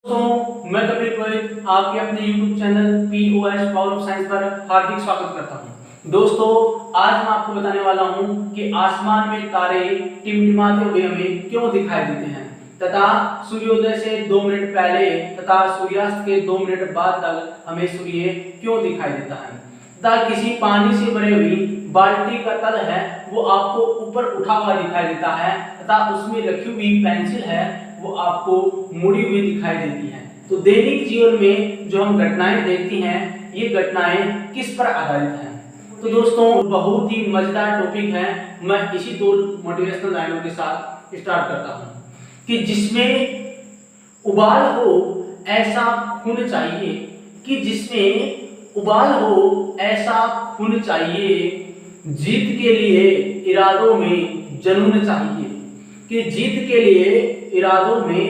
दोस्तों मैं कपिल पुरोहित आपके अपने YouTube channel POS power of science पर हार्दिक स्वागत करता हूं। दोस्तों आज मैं आपको बताने वाला हूं कि आसमान में तारे टिमटिमाते हुए हमें क्यों दिखाई देते हैं तथा सूर्योदय से 2 मिनट पहले तथा सूर्यास्त के 2 मिनट बाद तक हमें सूर्य क्यों दिखाई देता है तथा किसी पानी से भरी हुई बाल्टी का तल है वो आपको ऊपर उठा हुआ दिखाई देता है तथा उसमें रखी हुई पेंसिल है वो आपको मुड़ी हुई दिखाई देती है। तो दैनिक जीवन में जो हम घटनाएं देखती हैं ये घटनाएं किस पर आधारित हैं? तो दोस्तों बहुत ही मजेदार टॉपिक है। मैं इसी 2 मोटिवेशनल लाइनों के साथ स्टार्ट करता हूं कि जिसमें उबाल हो ऐसा खून चाहिए, कि जिसमें उबाल हो ऐसा खून चाहिए, जीत के लिए इरादों में जुनून चाहिए, कि जीत के लिए इरादों में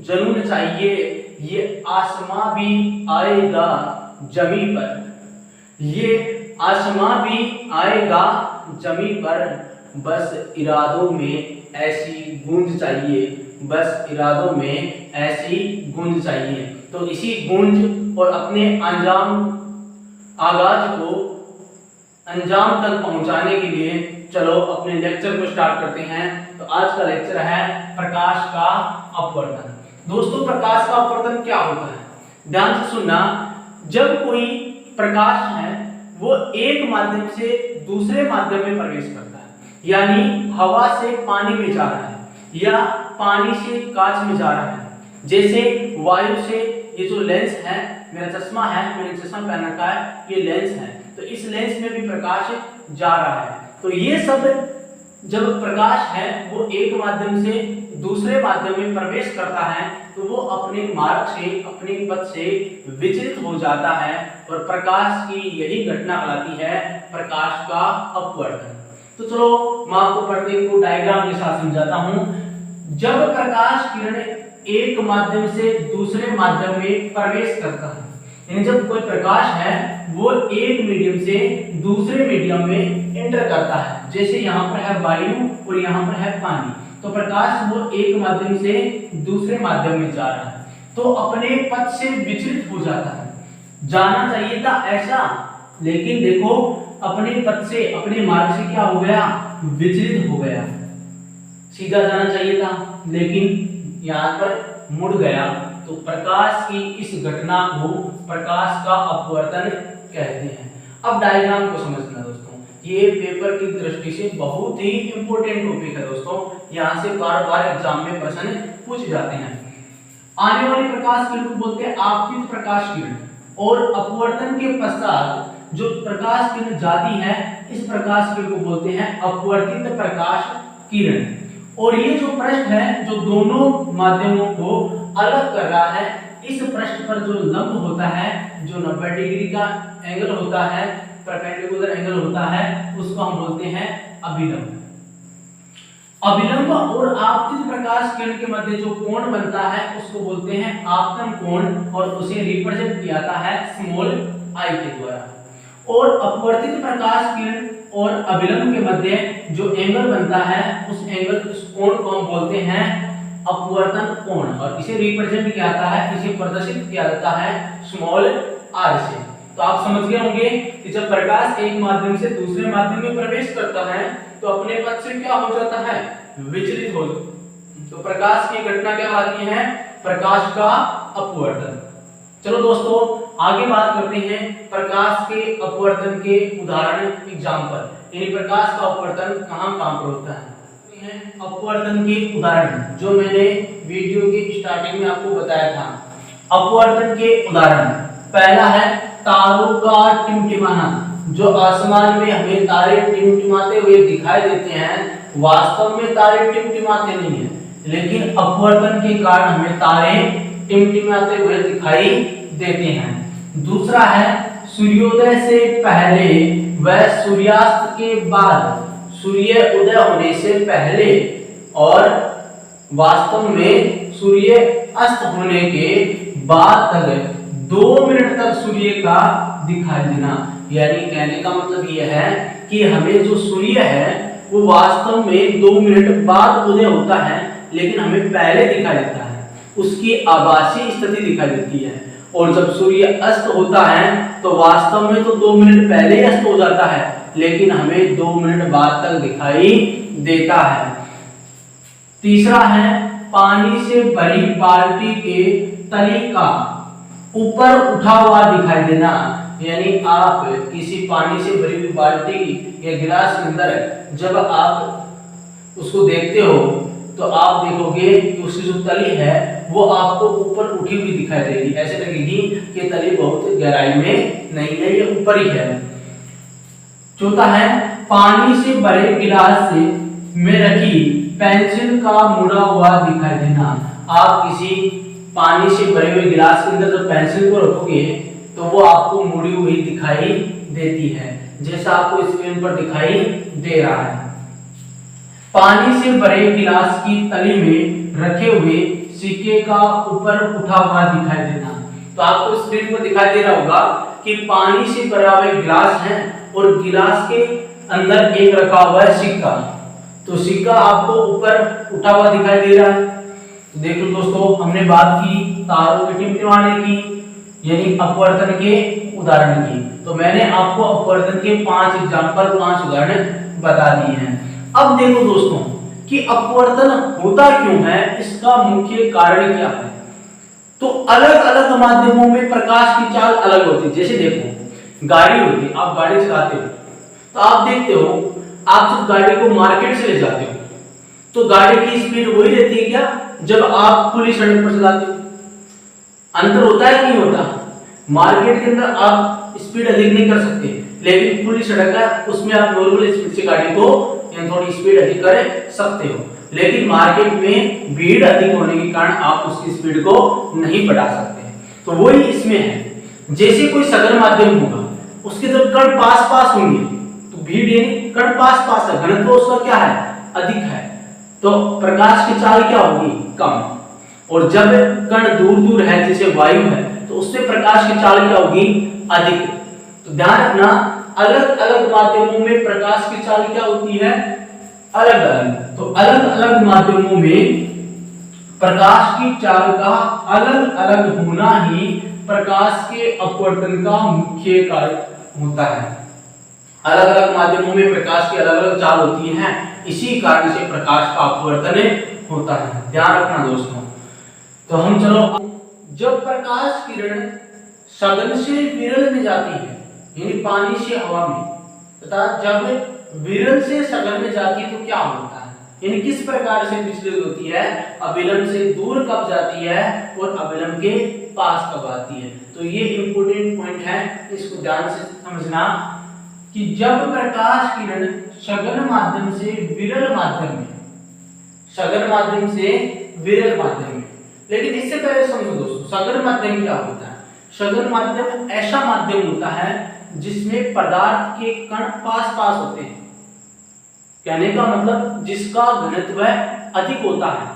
जुनून चाहिए, ये आसमां भी आएगा जमी पर, ये आसमां भी आएगा जमी पर, बस इरादों में ऐसी गूंज चाहिए, बस इरादों में ऐसी गूंज चाहिए। तो इसी गूंज और अपने आगाज को अंजाम तक पहुंचाने के लिए चलो अपने लेक्चर को स्टार्ट करते हैं। तो आज का लेक्चर है प्रकाश का अपवर्तन। दोस्तों प्रकाश का अपवर्तन क्या होता है? ध्यान से सुनना। जब कोई प्रकाश है वो एक माध्यम से दूसरे माध्यम में प्रवेश करता है, यानी हवा से पानी में जा रहा है या पानी से कांच में जा रहा है। जैसे वायु से ये जो लेंस है, मेरा चश्मा है, मैंने चश्मा पहन रखा है, ये लेंस है, तो इस लेंस में भी प्रकाश जा रहा है। तो ये सब जब प्रकाश है वो एक माध्यम से दूसरे माध्यम में प्रवेश करता है तो वो अपने मार्ग से, अपने पथ से विचलित हो जाता है और प्रकाश की यही घटना कहलाती है प्रकाश का अपवर्तन। तो चलो मैं आपको प्रत्येक को डायग्राम के साथ समझाता हूं। जब प्रकाश किरण एक माध्यम से दूसरे माध्यम में प्रवेश करता है, यानी जब कोई प्रकाश है वो एक मीडियम से दूसरे मीडियम में एंटर करता है, जैसे यहाँ पर है वायु और यहाँ पर है पानी, तो प्रकाश वो एक माध्यम से दूसरे माध्यम में जा रहा है तो अपने पथ से विचलित हो जाता है। जाना चाहिए था ऐसा, लेकिन देखो अपने पथ से, अपने मार्ग से क्या हो गया? विचलित हो गया। सीधा जाना चाहिए था लेकिन यहाँ पर मुड़ गया। तो प्रकाश की इस घटना को प्रकाश का अपवर्तन कहते हैं। अब डायग्राम को समझना दोस्तों, ये पेपर की दृष्टि से बहुत ही इंपॉर्टेंट टॉपिक है दोस्तों, यहाँ से बार-बार एग्जाम में प्रश्न पूछ जाते हैं। आने वाली प्रकाश किरण को बोलते हैं आपतित प्रकाश किरण, और अपवर्तन के पश्चात जो प्रकाश किरण जाती है इस प्रकाश किरण को बोलते हैं अपवर्तित प्रकाश किरण। और ये जो पृष्ठ है जो दोनों माध्यमों को अलग कर रहा है, इस पृष्ठ पर जो लंब होता है, जो 90 डिग्री का एंगल होता है, परपेंडिकुलर एंगल होता है, उसको हम बोलते हैं अभिलंब। अभिलंब और आपतित प्रकाश किरण के मध्य जो कोण बनता है उसको बोलते हैं आपतन कोण, और उसे रिप्रेजेंट किया जाता है स्मॉल आई के द्वारा। और अपवर्तित प्रकाश किरण और अभिलंब के मध्य जो एंगल बनता है उस एंगल, उस कोण को हम बोलते हैं अपवर्तन कोण, और इसे रिप्रेजेंट किया जाता है, इसे प्रदर्शित किया जाता है स्मॉल आर से। तो आप समझ गए होंगे कि जब प्रकाश एक माध्यम से दूसरे माध्यम में प्रवेश करता है तो अपने पथ से क्या हो जाता है? विचलित हो। तो प्रकाश की घटना क्या आती है? प्रकाश का अपवर्तन। चलो दोस्तों आगे बात करते हैं प्रकाश के अपवर्तन के उदाहरण एग्जांपल, यानी प्रकाश का अपवर्तन कहां-कहां पर होता है। अपवर्तन के उदाहरण जो मैंने वीडियो के स्टार्टिंग में आपको बताया था। अपवर्तन के उदाहरण, पहला है तारों का टिमटिमाना। जो आसमान में हमें तारे टिमटिमाते हुए दिखाई देते हैं, वास्तव में तारे टिमटिमाते नहीं है, लेकिन अपवर्तन के कारण हमें तारे टिमटिमाते हुए दिखाई देते हैं। दूसरा है सूर्योदय से पहले व सूर्यास्त के बाद, सूर्य उदय होने से पहले और वास्तव में सूर्य अस्त होने के बाद तक 2 मिनट तक सूर्य का दिखाई देना। यानी कहने का मतलब यह है कि हमें जो सूर्य है वो वास्तव में 2 मिनट बाद उदय होता है, लेकिन हमें पहले दिखाई देता है। उसकी आभासी स्थिति दिखाई देती है। और जब सूर्य अस्त होता है तो वास्तव में तो 2 मिनट पहले ही अस्त हो जाता है, लेकिन हमें 2 मिनट बाद तक दिखाई देता है। तीसरा है पानी से भरी बाल्टी के तली का ऊपर उठा हुआ दिखाई देना। यानी आप किसी पानी से भरी हुई बाल्टी या गिलास के अंदर जब आप उसको देखते हो तो आप देखोगे कि उसकी जो तली है वो आपको ऊपर उठी हुई दिखाई देगी। ऐसे लगेगी कि तली बहुत गहराई में नहीं है, ये ऊपर ही है। चौथा है पानी से भरे गिलास में रखी पेंसिल का मुड़ा हुआ दिखाई देना। आप किसी पानी से भरे हुए गिलास के अंदर जब पेंसिल को रखोगे तो वो आपको मुड़ी हुई दिखाई देती है, जैसा आपको स्क्रीन पर दिखाई दे रहा है। पानी से भरे गिलास की तली में रखे हुए सिक्के का ऊपर उठा हुआ दिखाई देना। तो आपको स्क्रीन पर दिखाई दे रहा होगा कि पानी से भरा हुआ गिलास है और गिलास के अंदर एक रखा हुआ है सिक्का। तो सिक्का आपको ऊपर उठा हुआ दिखाई दे रहा है। तो देखो दोस्तों, हमने बात की तारों के टिमटिमाने की, यानी अपवर्तन के उदाहरण की। तो मैंने आपको अपवर्तन के 5 एग्जांपल 5 उदाहरण बता दिए हैं। अब देखो दोस्तों कि अपवर्तन होता क्यों है, इसका मुख्य कारण क्या है। तो अलग अलग माध्यमों में प्रकाश की चाल अलग होती है। जैसे देखो गाड़ी होती है, आप गाड़ी चलाते हो तो आप देखते हो, आप जब गाड़ी को मार्केट से ले जाते हो तो गाड़ी की स्पीड वही रहती है क्या जब आप खुली सड़क पर चलाते हो? अंतर होता है नहीं होता? मार्केट के अंदर आप स्पीड अधिक नहीं कर सकते, लेकिन खुली सड़क है उसमें आप नॉर्मल स्पीड से गाड़ी को या थोड़ी स्पीड अधिक कर सकते हो। लेकिन मार्केट में भीड़ अधिक होने के कारण आप उसकी स्पीड को नहीं बढ़ा सकते। तो वही इसमें है। जैसे कोई सघन माध्यम होगा, उसके जब कण पास पास होंगे तो भीड़ यानी कण पास पास है, घनत्व उसका क्या है, अधिक है, तो प्रकाश की चाल क्या होगी, कम। और जब कण दूर दूर है जैसे वायु है तो उससे प्रकाश की चाल क्या होगी, अधिक। तो ध्यान रखना, अलग अलग माध्यमों में प्रकाश की चाल क्या होती है, अलग अलग। तो अलग अलग माध्यमों में प्रकाश की चाल का अलग अलग होना ही प्रकाश के अपवर्तन का मुख्य कारण होता है। अलग अलग माध्यमों में प्रकाश की अलग अलग चाल होती है, इसी कारण से प्रकाश का अपवर्तन होता है। ध्यान रखना दोस्तों। तो हम चलो, जब प्रकाश किरण सघन से विरल में जाती है, यानी पानी से हवा में, तथा जब विरल से सघन में जाती है तो क्या होता है, यानी किस प्रकार से विचलित होती है, अभिलंब से दूर कब जाती है और अभिलंब के पास कब आती है। तो ये इंपॉर्टेंट पॉइंट है, इसको ध्यान से समझना कि जब प्रकाश किरण सघन माध्यम से विरल माध्यम में, सघन माध्यम से विरल माध्यम में, लेकिन इससे पहले समझो दोस्तों सघन माध्यम क्या होता है। सघन माध्यम ऐसा माध्यम होता है जिसमें पदार्थ के कण पास पास होते हैं। कहने का मतलब जिसका घनत्व अधिक होता है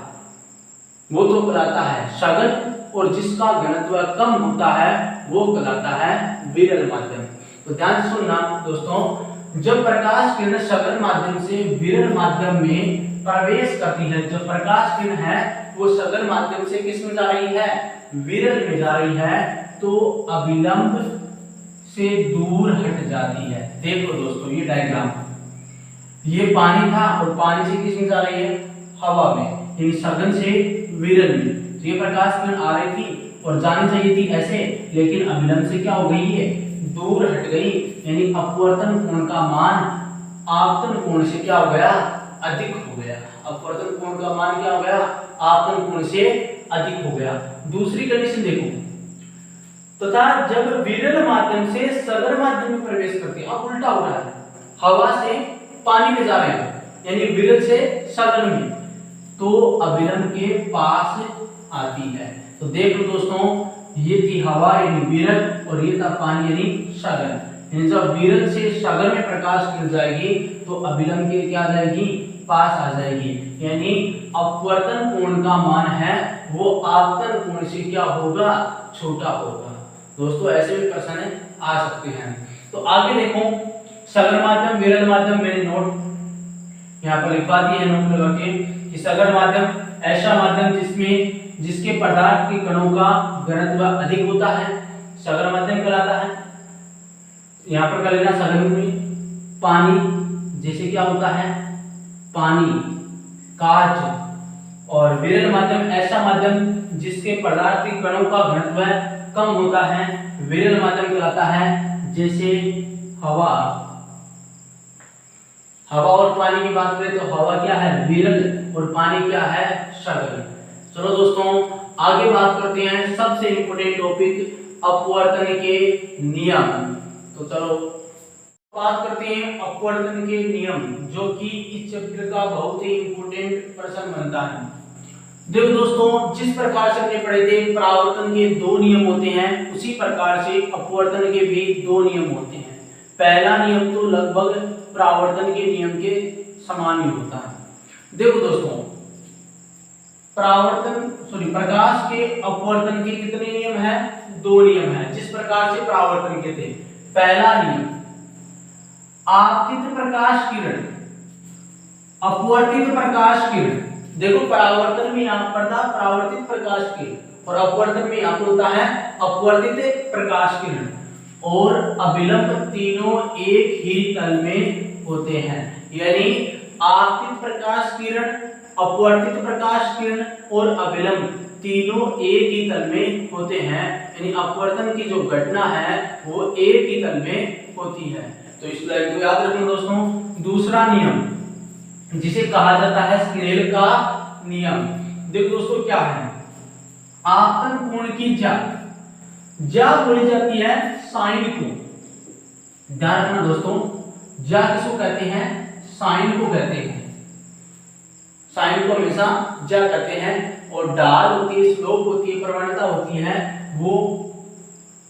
वो तो कहलाता है सघन, और जिसका घनत्व कम होता है वो कहलाता है विरल माध्यम। तो ध्यान से सुनना दोस्तों, जब प्रकाश किरण सघन माध्यम से विरल माध्यम में प्रवेश करती है, जो प्रकाश किरण है वो सघन माध्यम से किस में जा रही है, विरल में जा रही है, तो अभिलंब से दूर हट जाती है। देखो दोस्तों ये डायग्राम, ये पानी था और पानी से किस में जा रही है, हवा में, यानी सघन से विरल में। तो ये प्रकाश किरण आ रही थी और जानी चाहिए थी ऐसे, लेकिन अभिलंब से क्या हो गई है, दूर हट गई, यानी अपवर्तन कोण का मान आपतन कोण से क्या हो गया, अधिक हो गया। अपवर्तन कोण का मान क्या हो गया, आपतन कोण से अधिक हो गया। दूसरी कंडीशन देखो, तथा जब विरल माध्यम से सघन माध्यम में प्रवेश करती है, अब उल्टा हो रहा है, हवा से पानी में जा रहे हैं, यानी विरल से सघन में, तो अभिलंब के पास आती है। तो देख लो दोस्तों, ये थी हवा यानी विरल और ये था पानी यानी सघन। यानी जब विरल से सघन में प्रकाश मिल जाएगी तो अभिलंब के क्या आ जाएगी, पास आ जाएगी, यानी अपवर्तन कोण का मान है वो आपतन कोण से क्या होगा, छोटा होगा। दोस्तों ऐसे भी प्रश्न आ सकते हैं। तो आगे देखो, सघन माध्यम विरल माध्यम, मैंने नोट यहाँ पर लिखवा दिए हैं नोट लगा के कि सघन माध्यम ऐसा माध्यम जिसके पदार्थ के कणों का घनत्व अधिक होता है सघन माध्यम कहलाता है। यहाँ पर कर लेना सघन में पानी, जैसे क्या होता है पानी, कांच। और विरल माध्यम ऐसा माध्यम जिसके पदार्थ के कणों का घनत्व कम होता है विरल माध्यम कहलाता है, जैसे हवा। हवा और पानी की बात करें तो हवा क्या है विरल और पानी क्या है सघन। चलो दोस्तों आगे बात करते हैं सबसे इंपॉर्टेंट टॉपिक अपवर्तन के नियम। तो चलो बात करते हैं अपवर्तन के नियम, जो कि इस चैप्टर का बहुत ही इंपॉर्टेंट प्रश्न बनता है। देखो दोस्तों, जिस प्रकार से हमने पढ़े थे परावर्तन के दो नियम होते हैं, उसी प्रकार से अपवर्तन के भी दो नियम होते हैं। पहला नियम तो लगभग परावर्तन के नियम के समान ही होता है। देखो दोस्तों, प्रकाश के अपवर्तन के कितने नियम हैं? दो नियम हैं। जिस प्रकार से परावर्तन के थे, पहला नियम आपतित प्रकाश किरण, अपवर्तित प्रकाश किरण। देखो परावर्तन में यहाँ पर था परावर्तित प्रकाश किरण और अपवर्तन में यहाँ पर होता है अपवर्तित प्रकाश किरण, और अभिलंब तीनों एक ही तल में होते हैं। यानी आपतित प्रकाश किरण, अपवर्तित प्रकाश किरण और अभिलंब तीनों एक ही तल में होते हैं। यानी अपवर्तन की जो घटना है वो एक ही तल में होती है। तो इस लाइन को याद रखना दोस्तों। दूसरा नियम जिसे कहा जाता है स्नेल का नियम। देखो दोस्तों क्या है, आपतन कोण की जा बोली जाती है साइन को। ध्यान रखना दोस्तों, जा किसको कहते हैं? साइन को कहते हैं। साइन को हमेशा जा कहते हैं। और ढाल होती है, स्लोप होती है, प्रवणता होती है, वो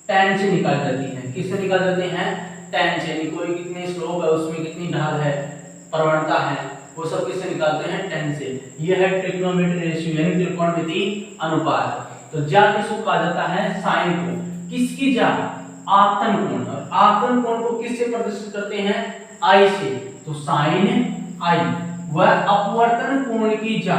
tan से निकाल जाती है। किससे निकाल जाते हैं? tan से। कोई कितने स्लोप है, उसमें कितनी ढाल है, प्रवणता है, वो सब किससे निकालते हैं? tan से। यह है ट्रिग्नोमेट्री रेशियो यानी त्रिकोणमिति अनुपात। तो जा किसको कहा जाता है? साइन को। किसकी जा? आपतन कोण। और आपतन कोण को किससे प्रदर्शित करते हैं? I से। तो साइन I वह अपवर्तन कोण की जा।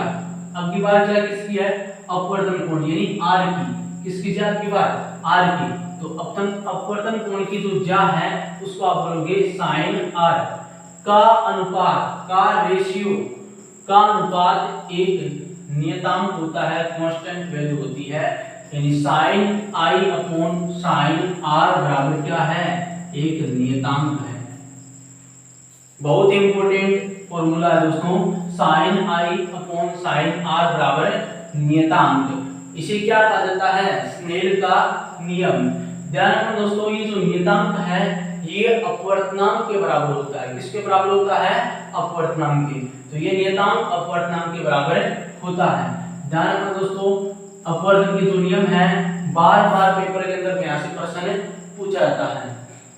अब की बार जा किसकी है? अपवर्तन कोण यानी R की। किसकी जा? अब की बार R की। तो अपवर्तन कोण की जो जा है उसको आप बोलोगे साइन R। का अनुपात, का रेशियो, का अनुपात एक नियतांक होता है, कांस्टेंट वैल्यू होती है। यानी sine I upon sine R बराबर क्या है? एक नियतांक है। बहुत इंपॉर्टेंट फॉर्मूला है दोस्तों, sine I upon sine R बराबर नियतांक। इसे क्या कहा जाता है? स्नेल का नियम। ध्यान रखना दोस्तों, ये जो नियतांक है ये अपवर्तनांक के बराबर होता है। किसके बराबर होता है? अपवर्तनांक के। तो ये नियतांक अपवर्तनांक के बराबर होता है। ध्यान रखना दोस्तों, अपवर्तन के जो नियम है बार बार पेपर के अंदर यहाँ से प्रश्न पूछा जाता है,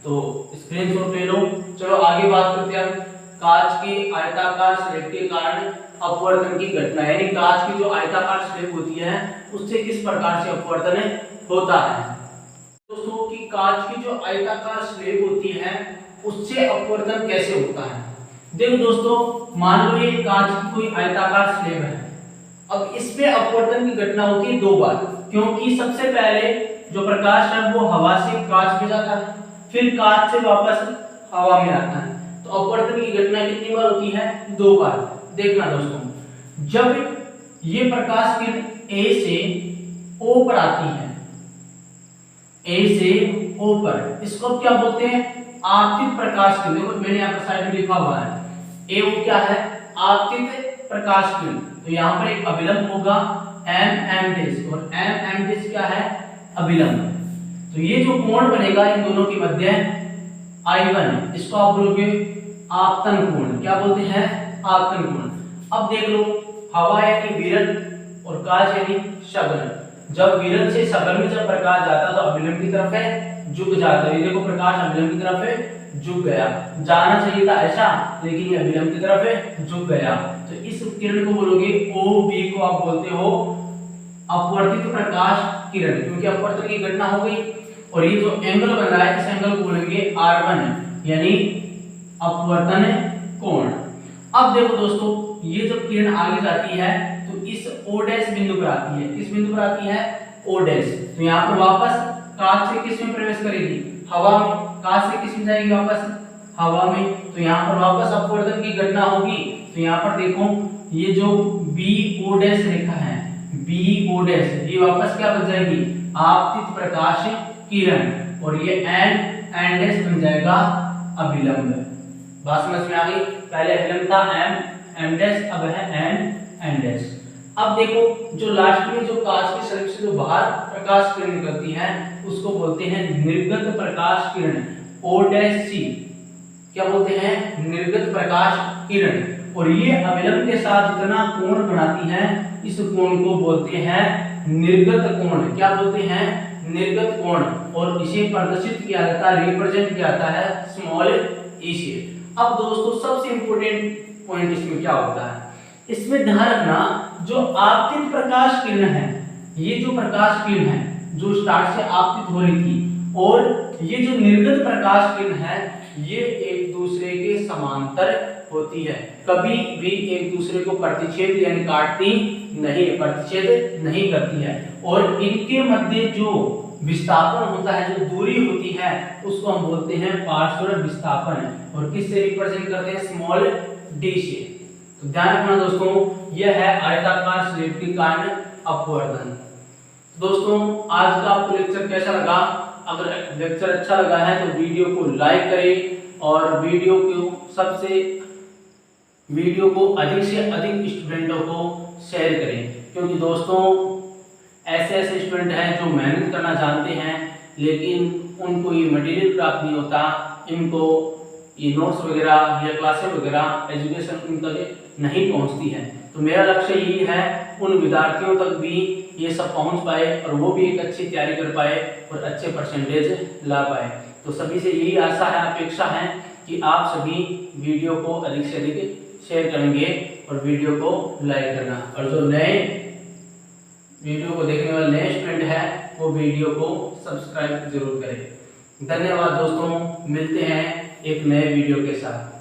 तो स्क्रीनशॉट ले लो। चलो आगे बात करते हैं। कांच की आयताकार स्लेब के कारण अपवर्तन की घटना, यानी कांच की जो आयताकार स्लेब होती है उससे किस प्रकार से अपवर्तन होता है। दोस्तों कि कांच की जो आयताकार स्लेब होती है उससे अपवर्तन कैसे होता है। देखो दोस्तों, मान लो ये कांच की कोई आयताकार स्लेब है। अब इसमें अपवर्तन की घटना होती है दो बार, क्योंकि सबसे पहले जो प्रकाश है वो हवा से कांच में जाता है, फिर कांच से वापस हवा में आता है। तो अपवर्तन की घटना कितनी बार होती है? दो बार। देखना दोस्तों, जब ये प्रकाश किरण A से O पर आती है, A से O पर, इसको क्या बोलते हैं? आपतित प्रकाश किरण। देखो मैंने यहाँ पर साइड में लिखा हुआ है AO क्या है? आपतित प्रकाश किरण। तो यहाँ पर एक अभिलंब होगा MM' और MM' क्या है? अभिलंब। तो ये जो कोण बनेगा इन दोनों के मध्य I1, इसको आप बोलोगे आपतन कोण। क्या बोलते हैं? आपतन कोण। अब देख लो, हवा यानी विरल और कांच यानी सघन। जब विरल से सघन में जब प्रकाश जाता तो अभिलंब की तरफ है झुक जाता है। ये देखो प्रकाश अभिलंब की तरफ है झुक गया, जाना चाहिए था ऐसा, लेकिन ये अभिलंब की तरफ है झुक गया। तो इस किरण को बोलोगे OB को आप बोलते हो अपवर्तित प्रकाश किरण, क्योंकि अपवर्तन की घटना हो गई। और ये जो एंगल बन रहा है इस एंगल को बोलेंगे R1 यानी अपवर्तन कोण। अब देखो दोस्तों, ये जब किरण आगे जाती है तो इस O डैश बिंदु पर आती है। किस बिंदु पर आती है? O dash. तो यहाँ पर वापस कांच से किस में प्रवेश करेगी? हवा में। कांच से किस में जाएगी वापस? हवा में। तो यहाँ पर वापस अपवर्तन की घटना होगी। तो यहाँ पर देखो ये जो BO डैश रेखा है, BO डैश, ये वापस क्या बन जाएगी? आपतित प्रकाश किरण। और ये N डैश बन जाएगा अभिलंब। बात समझ में आ गई? पहले अभिलंब था M डैश, अब है N डैश। अब देखो जो लास्ट में जो कांच की स्लिट से जो बाहर प्रकाश किरण निकलती है उसको बोलते हैं निर्गत प्रकाश किरण, O डैश C। क्या बोलते हैं? निर्गत प्रकाश किरण। और ये अभिलंब के साथ जितना कोण बनाती है इस कोण को बोलते हैं निर्गत कोण। क्या बोलते हैं? निर्गत कोण। और इसे प्रदर्शित किया जाता है, रिप्रेजेंट किया जाता है स्मॉल e से। अब दोस्तों सबसे इंपॉर्टेंट पॉइंट इसमें क्या होता है, इसमें ध्यान रखना जो आपतित प्रकाश किरण है, ये जो प्रकाश किरण है जो स्टार्ट से आपतित हो रही थी, और ये जो निर्गत प्रकाश किरण है ये एक दूसरे के समांतर होती है, कभी भी एक दूसरे को प्रतिच्छेद यानी काटती नहीं, प्रतिच्छेद नहीं करती है। और इनके मध्य जो विस्थापन होता है, जो दूरी होती है, उसको हम बोलते हैं पार्श्व विस्थापन। और किससे रिप्रेजेंट करते हैं? स्मॉल d से। तो ध्यान रखना दोस्तों, यह है आयताकार स्लिट के कारण अपवर्तन। दोस्तों आज का आपको लेक्चर कैसा लगा? अगर लेक्चर अच्छा लगा है तो वीडियो को लाइक करें और वीडियो को अधिक से अधिक स्टूडेंटों को शेयर करें, क्योंकि दोस्तों ऐसे स्टूडेंट हैं जो मेहनत करना जानते हैं लेकिन उनको ये मटेरियल प्राप्त नहीं होता, इनको ये नोट्स वगैरह या क्लासेस वगैरह एजुकेशन उन तक नहीं पहुंचती है। तो मेरा लक्ष्य यही है उन विद्यार्थियों तक भी ये सब पहुंच पाए और वो भी एक अच्छी तैयारी कर पाए और अच्छे परसेंटेज ला पाए। तो सभी से यही आशा है, अपेक्षा है कि आप सभी वीडियो को अधिक से अधिक शेयर करेंगे और वीडियो को लाइक करना, और जो नए वीडियो को देखने वाले नए स्टूडेंट है वो वीडियो को सब्सक्राइब जरूर करें। धन्यवाद दोस्तों, मिलते हैं एक नए वीडियो के साथ।